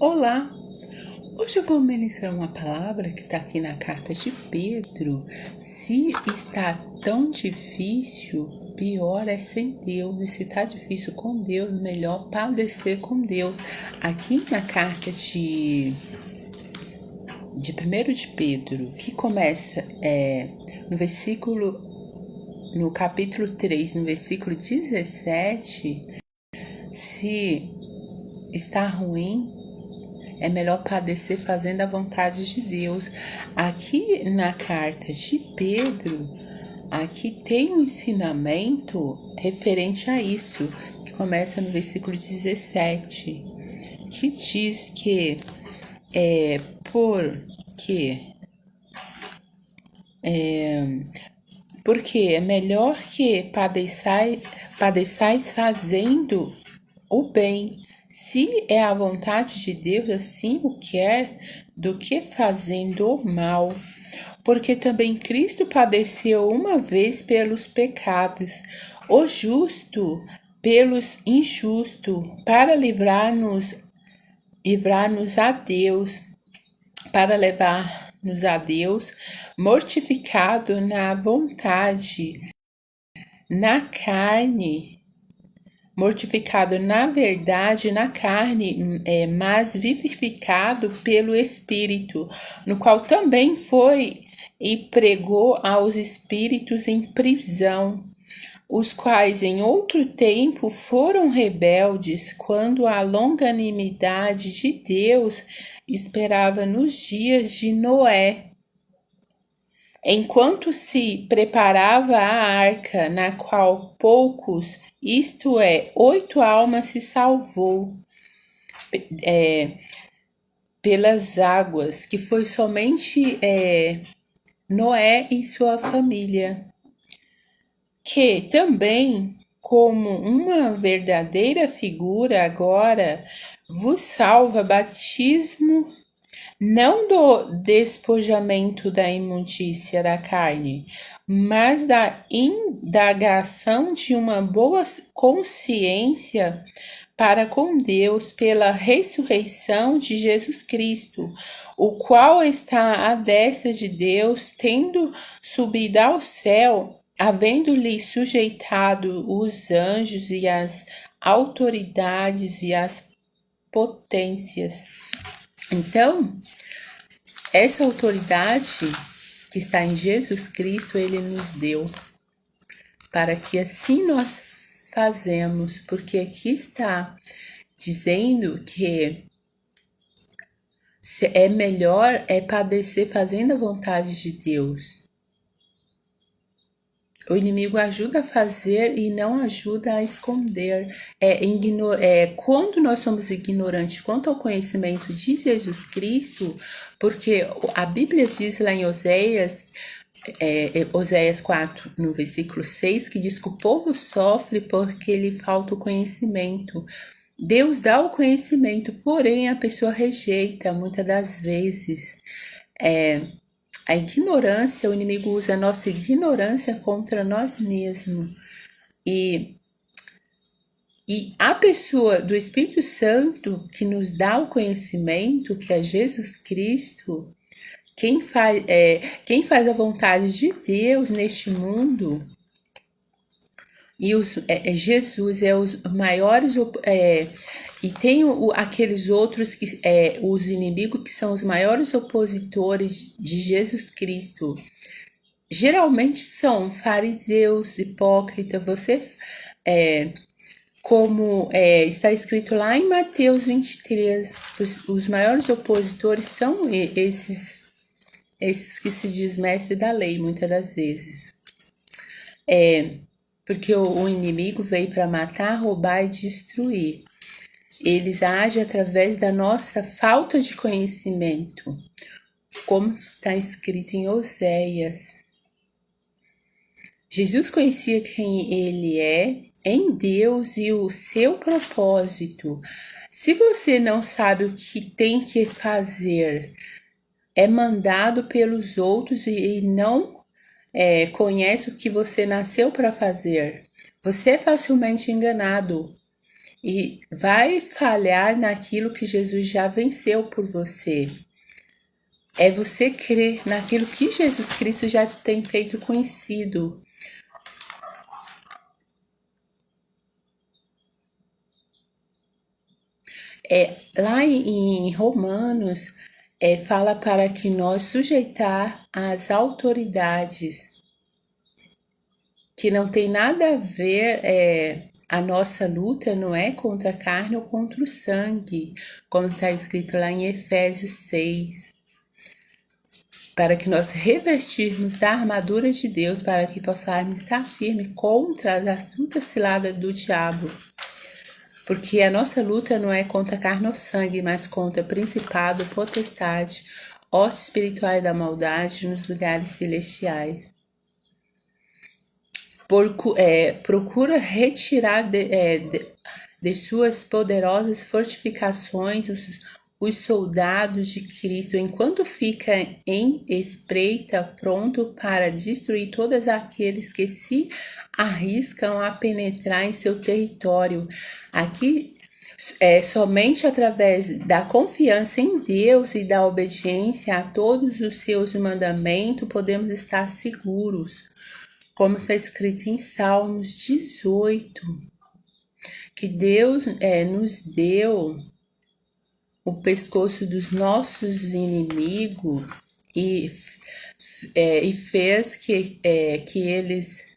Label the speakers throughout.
Speaker 1: Olá! Hoje eu vou ministrar uma palavra que está aqui na carta de Pedro. Se está tão difícil, pior é sem Deus. E se está difícil com Deus, melhor padecer com Deus. Aqui na carta de 1 de Pedro, que começa no capítulo 3, no versículo 17, se está ruim, é melhor padecer fazendo a vontade de Deus. Aqui na carta de Pedro, aqui tem um ensinamento referente a isso, que começa no versículo 17, que diz que porque é melhor que padeçais fazendo o bem, se é a vontade de Deus assim o quer, do que fazendo o mal. Porque também Cristo padeceu uma vez pelos pecados, o justo pelos injustos, para livrar-nos a Deus, para levar-nos a Deus, mortificado na vontade, na carne, mortificado na verdade na carne, mas vivificado pelo Espírito, no qual também foi e pregou aos espíritos em prisão, os quais em outro tempo foram rebeldes, quando a longanimidade de Deus esperava nos dias de Noé, enquanto se preparava a arca, na qual poucos, isto é, 8 almas se salvou pelas águas, que foi somente Noé e sua família, que também, como uma verdadeira figura agora, vos salva batismo, não do despojamento da imundícia da carne, mas da indagação de uma boa consciência para com Deus pela ressurreição de Jesus Cristo, o qual está à destra de Deus, tendo subido ao céu, havendo-lhe sujeitado os anjos e as autoridades e as potências. Então, essa autoridade que está em Jesus Cristo, ele nos deu, para que assim nós fazemos, porque aqui está dizendo que é melhor padecer fazendo a vontade de Deus. O inimigo ajuda a fazer e não ajuda a esconder. Quando nós somos ignorantes quanto ao conhecimento de Jesus Cristo, porque a Bíblia diz lá em Oséias 4, no versículo 6, que diz que o povo sofre porque lhe falta o conhecimento. Deus dá o conhecimento, porém a pessoa rejeita muitas das vezes. A ignorância, o inimigo usa a nossa ignorância contra nós mesmos. E a pessoa do Espírito Santo que nos dá o conhecimento, que é Jesus Cristo, quem faz a vontade de Deus neste mundo, e Jesus é os maiores, e tem aqueles outros, os inimigos que são os maiores opositores de Jesus Cristo. Geralmente são fariseus, hipócritas. Como está escrito lá em Mateus 23, os maiores opositores são esses que se diz mestre da lei, muitas das vezes. Porque o inimigo veio para matar, roubar e destruir. Eles agem através da nossa falta de conhecimento, como está escrito em Oséias. Jesus conhecia quem ele é em Deus e o seu propósito. Se você não sabe o que tem que fazer, é mandado pelos outros e não conhece o que você nasceu para fazer, você é facilmente enganado. e vai falhar naquilo que Jesus já venceu por você. É você crer naquilo que Jesus Cristo já te tem feito conhecido. Lá em Romanos, fala para que nós sujeitar às autoridades, que não tem nada a ver, a nossa luta não é contra a carne ou contra o sangue, como está escrito lá em Efésios 6, para que nós revestirmos da armadura de Deus, para que possamos estar firmes contra as astutas ciladas do diabo. Porque a nossa luta não é contra carne ou sangue, mas contra principado, potestade, hostes espirituais da maldade nos lugares celestiais. Procura retirar de suas poderosas fortificações os soldados de Cristo, enquanto fica em espreita, pronto para destruir todos aqueles que se arriscam a penetrar em seu território. Aqui, somente através da confiança em Deus e da obediência a todos os seus mandamentos podemos estar seguros, como está escrito em Salmos 18, que Deus nos deu o pescoço dos nossos inimigos e fez que eles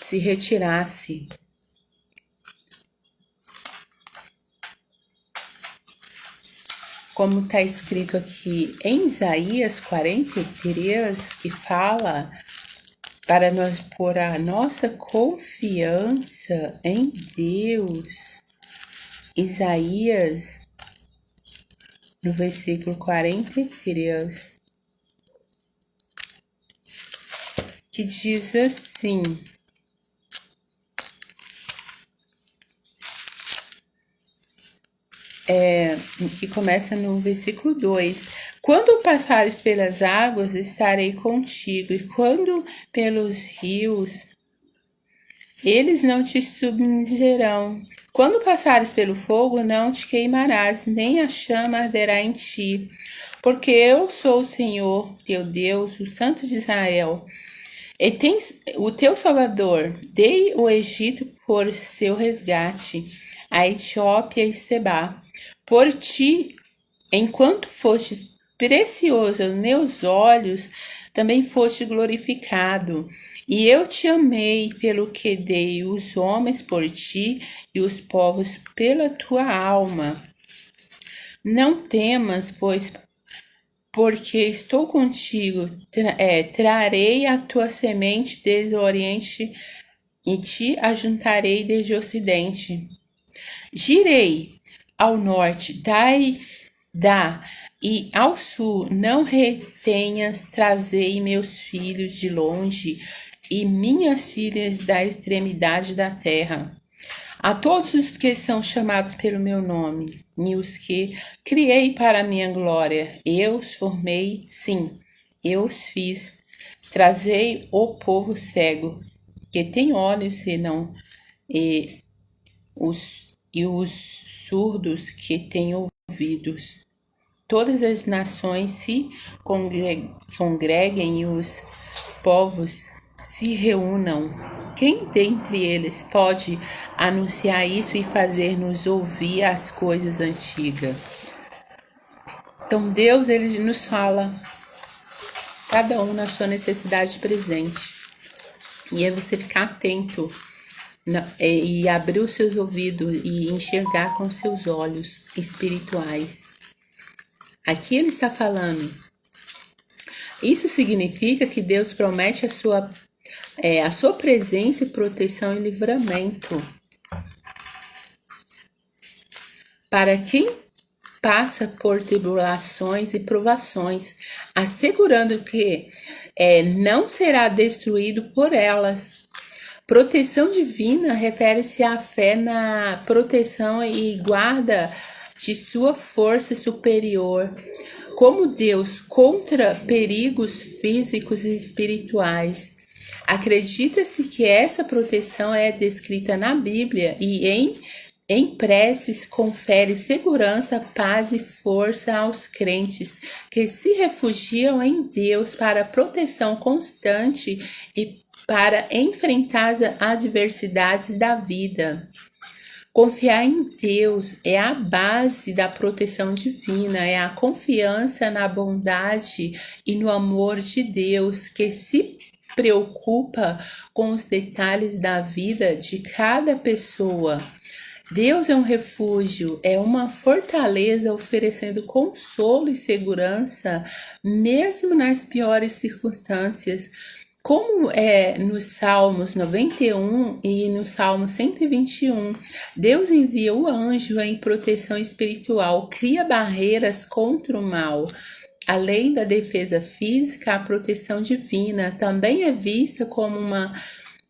Speaker 1: se retirassem. Como está escrito aqui em Isaías 43, que fala para nós pôr a nossa confiança em Deus. Isaías, no versículo 43, que diz assim: que começa no versículo 2. Quando passares pelas águas, estarei contigo, e quando pelos rios, eles não te submergerão. Quando passares pelo fogo, não te queimarás, nem a chama arderá em ti. Porque eu sou o Senhor, teu Deus, o Santo de Israel. E tens o teu Salvador. Dei o Egito por seu resgate, a Etiópia e Sebá. Por ti, enquanto fostes precioso aos meus olhos, também foste glorificado. E eu te amei pelo que dei os homens por ti e os povos pela tua alma. Não temas, pois porque estou contigo, trarei a tua semente desde o oriente e te ajuntarei desde o ocidente. Girei ao norte, e ao sul não retenhas, trazei meus filhos de longe e minhas filhas da extremidade da terra. A todos os que são chamados pelo meu nome, e os que criei para a minha glória, eu os formei, sim, eu os fiz. Trazei o povo cego, que tem olhos e não, e os surdos que têm ouvidos. Todas as nações se congreguem e os povos se reúnam. Quem dentre eles pode anunciar isso e fazer-nos ouvir as coisas antigas? Então Deus, ele nos fala, cada um na sua necessidade presente. E é você ficar atento e abrir os seus ouvidos e enxergar com seus olhos espirituais. Aqui ele está falando. Isso significa que Deus promete a sua presença e proteção e livramento para quem passa por tribulações e provações, assegurando que não será destruído por elas. Proteção divina refere-se à fé na proteção e guarda de sua força superior, como Deus contra perigos físicos e espirituais. Acredita-se que essa proteção é descrita na Bíblia e em preces confere segurança, paz e força aos crentes que se refugiam em Deus para proteção constante e para enfrentar as adversidades da vida. Confiar em Deus é a base da proteção divina, é a confiança na bondade e no amor de Deus que se preocupa com os detalhes da vida de cada pessoa. Deus é um refúgio, é uma fortaleza oferecendo consolo e segurança, mesmo nas piores circunstâncias. Como é nos Salmos 91 e no Salmo 121, Deus envia o anjo em proteção espiritual, cria barreiras contra o mal. Além da defesa física, a proteção divina também é vista como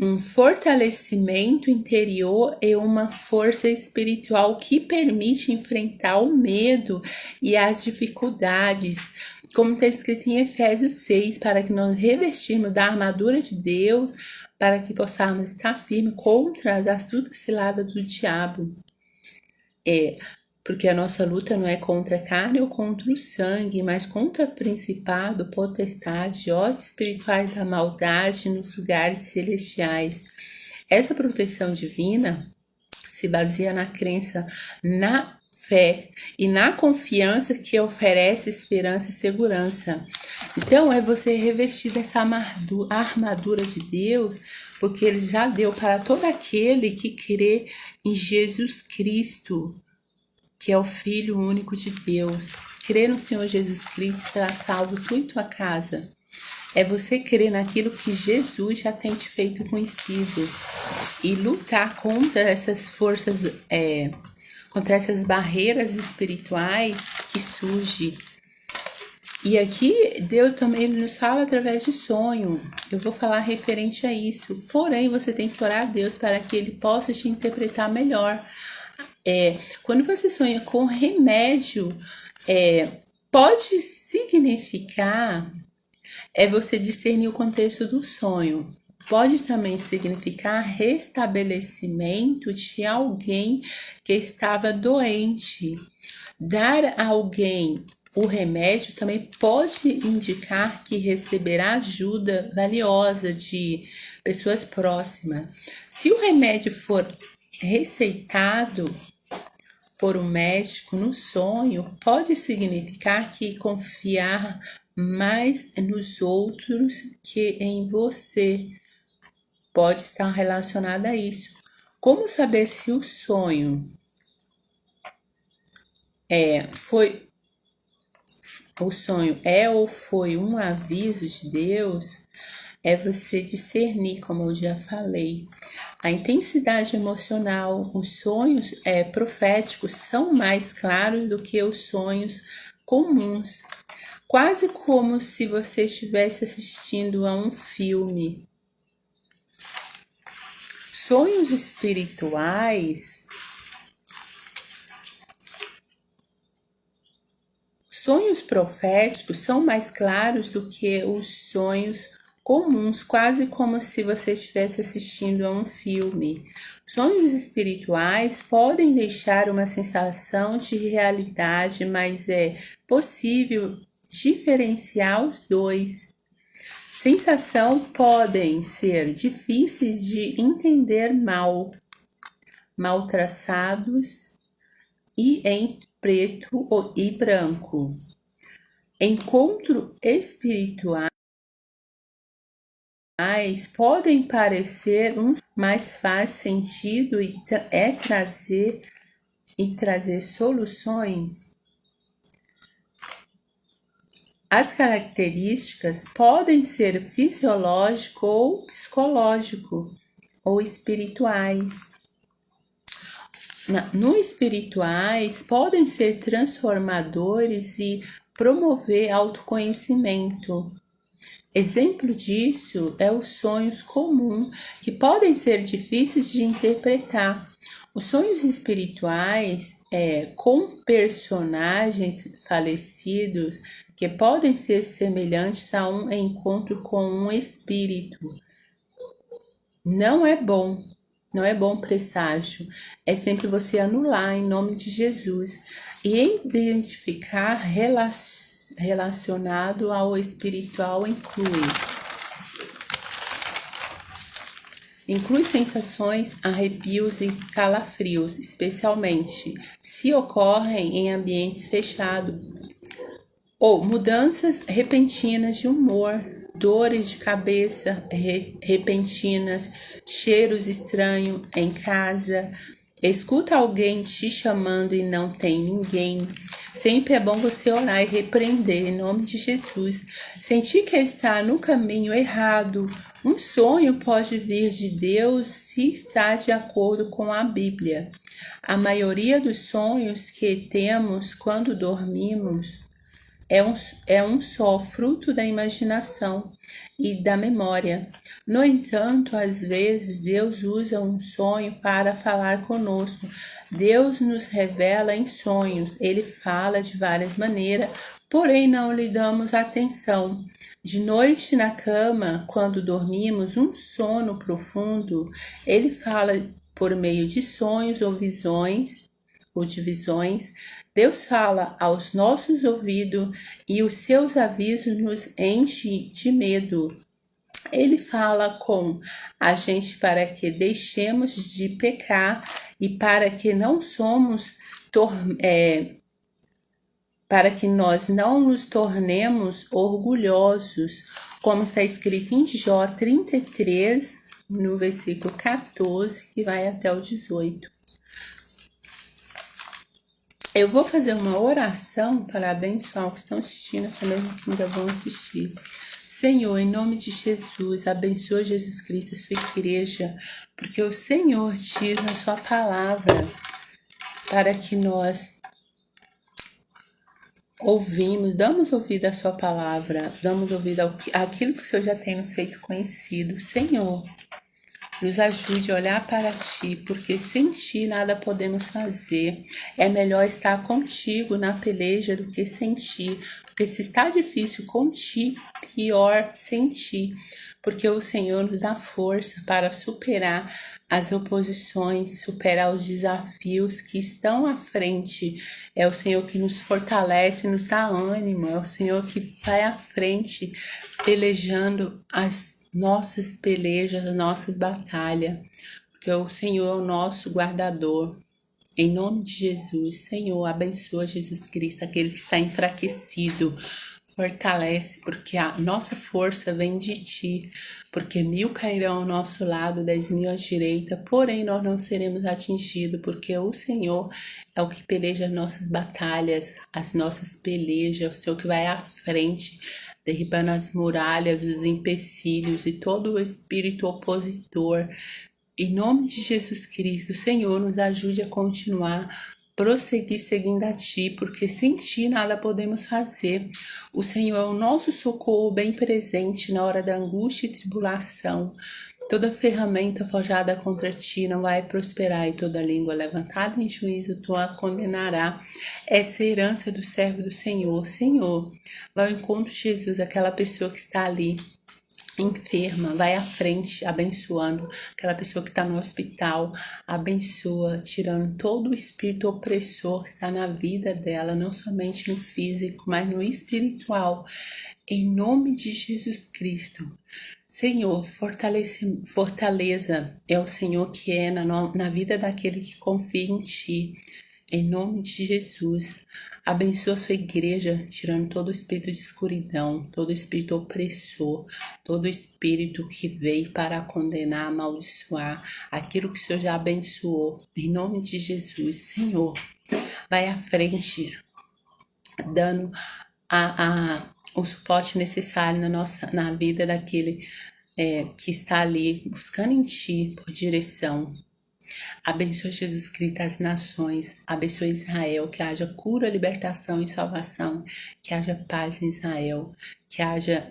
Speaker 1: um fortalecimento interior e uma força espiritual que permite enfrentar o medo e as dificuldades, como está escrito em Efésios 6, para que nós revestirmos da armadura de Deus, para que possamos estar firmes contra as astutas ciladas do diabo. Porque a nossa luta não é contra a carne ou contra o sangue, mas contra principado, potestade, hostes espirituais da maldade nos lugares celestiais. Essa proteção divina se baseia na crença, na fé e na confiança que oferece esperança e segurança. Então, é você revestir dessa armadura de Deus, porque Ele já deu para todo aquele que crê em Jesus Cristo, que é o Filho único de Deus. Crer no Senhor Jesus Cristo, será salvo tu e tua casa. É você crer naquilo que Jesus já tem te feito conhecido e lutar contra essas forças, contra essas barreiras espirituais que surgem. E aqui Deus também nos fala através de sonho. Eu vou falar referente a isso. Porém, você tem que orar a Deus para que Ele possa te interpretar melhor. Quando você sonha com remédio, pode significar você discernir o contexto do sonho. Pode também significar restabelecimento de alguém que estava doente. Dar a alguém o remédio também pode indicar que receberá ajuda valiosa de pessoas próximas. Se o remédio for receitado por um médico no sonho, pode significar que confiar mais nos outros que em você pode estar relacionado a isso. Como saber se o sonho ou foi um aviso de Deus? É você discernir, como eu já falei. A intensidade emocional, os sonhos proféticos são mais claros do que os sonhos comuns. Quase como se você estivesse assistindo a um filme. Sonhos espirituais. Sonhos proféticos são mais claros do que os sonhos comuns, quase como se você estivesse assistindo a um filme. Sonhos espirituais podem deixar uma sensação de realidade, mas é possível diferenciar os dois. Sensação podem ser difíceis de entender mal traçados e em preto e branco. Encontros espirituais podem parecer mas faz sentido e trazer soluções. As características podem ser fisiológico ou psicológico ou espirituais. No espirituais podem ser transformadores e promover autoconhecimento. Exemplo disso é os sonhos comuns, que podem ser difíceis de interpretar. Os sonhos espirituais com personagens falecidos que podem ser semelhantes a um encontro com um espírito. Não é bom, não é bom presságio. É sempre você anular em nome de Jesus e identificar relacionado ao espiritual inclui sensações, arrepios e calafrios, especialmente se ocorrem em ambientes fechados, ou mudanças repentinas de humor, dores de cabeça repentinas, cheiros estranhos em casa, escuta alguém te chamando e não tem ninguém. Sempre é bom você orar e repreender em nome de Jesus. Sentir que está no caminho errado. Um sonho pode vir de Deus se está de acordo com a Bíblia. A maioria dos sonhos que temos quando dormimos é um só fruto da imaginação e da memória. No entanto, às vezes Deus usa um sonho para falar conosco. Deus nos revela em sonhos. Ele fala de várias maneiras, porém não lhe damos atenção. De noite na cama, quando dormimos, um sono profundo, ele fala por meio de sonhos ou de visões. Deus fala aos nossos ouvidos e os seus avisos nos enchem de medo. Ele fala com a gente para que deixemos de pecar e para que para que nós não nos tornemos orgulhosos, como está escrito em Jó 33, no versículo 14, que vai até o 18. Eu vou fazer uma oração para abençoar os que estão assistindo, até mesmo que ainda vão assistir. Senhor, em nome de Jesus, abençoa Jesus Cristo, a sua igreja, porque o Senhor diz na sua palavra para que nós damos ouvido à sua palavra, damos ouvido àquilo que o Senhor já tem nos feito conhecido. Senhor, nos ajude a olhar para Ti, porque sem Ti nada podemos fazer. É melhor estar contigo na peleja do que sem Ti, porque se está difícil com Ti, pior sem Ti, porque o Senhor nos dá força para superar as oposições, superar os desafios que estão à frente. É o Senhor que nos fortalece, nos dá ânimo, é o Senhor que vai à frente, pelejando as nossas pelejas, as nossas batalhas, porque o Senhor é o nosso guardador. Em nome de Jesus, Senhor, abençoa Jesus Cristo, aquele que está enfraquecido, fortalece, porque a nossa força vem de Ti, porque 1000 cairão ao nosso lado, 10.000 à direita, porém nós não seremos atingidos, porque o Senhor é o que peleja as nossas batalhas, as nossas pelejas, é o Senhor que vai à frente, derribando as muralhas, os empecilhos e todo o espírito opositor. Em nome de Jesus Cristo, Senhor, nos ajude a continuar, prosseguir seguindo a Ti, porque sem Ti nada podemos fazer. O Senhor é o nosso socorro bem presente na hora da angústia e tribulação. Toda ferramenta forjada contra Ti não vai prosperar, e toda língua levantada em juízo Tu a condenará. Essa é a herança do servo do Senhor. Senhor, vai ao encontro de Jesus, aquela pessoa que está ali enferma, vai à frente abençoando aquela pessoa que está no hospital, abençoa, tirando todo o espírito opressor que está na vida dela, não somente no físico, mas no espiritual, em nome de Jesus Cristo. Senhor, fortaleza é o Senhor que é na vida daquele que confia em Ti. Em nome de Jesus, abençoa a sua igreja, tirando todo o espírito de escuridão, todo o espírito opressor, todo o espírito que veio para condenar, amaldiçoar, aquilo que o Senhor já abençoou. Em nome de Jesus, Senhor, vai à frente, dando o suporte necessário na vida daquele que está ali buscando em Ti por direção. Abençoa, Jesus Cristo, as nações. Abençoa Israel, que haja cura, libertação e salvação. Que haja paz em Israel. Que haja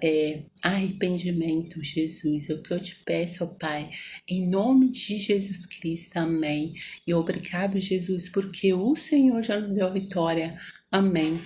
Speaker 1: arrependimento, Jesus. É o que eu te peço, ó Pai. Em nome de Jesus Cristo. Amém. E obrigado, Jesus, porque o Senhor já nos deu a vitória. Amém.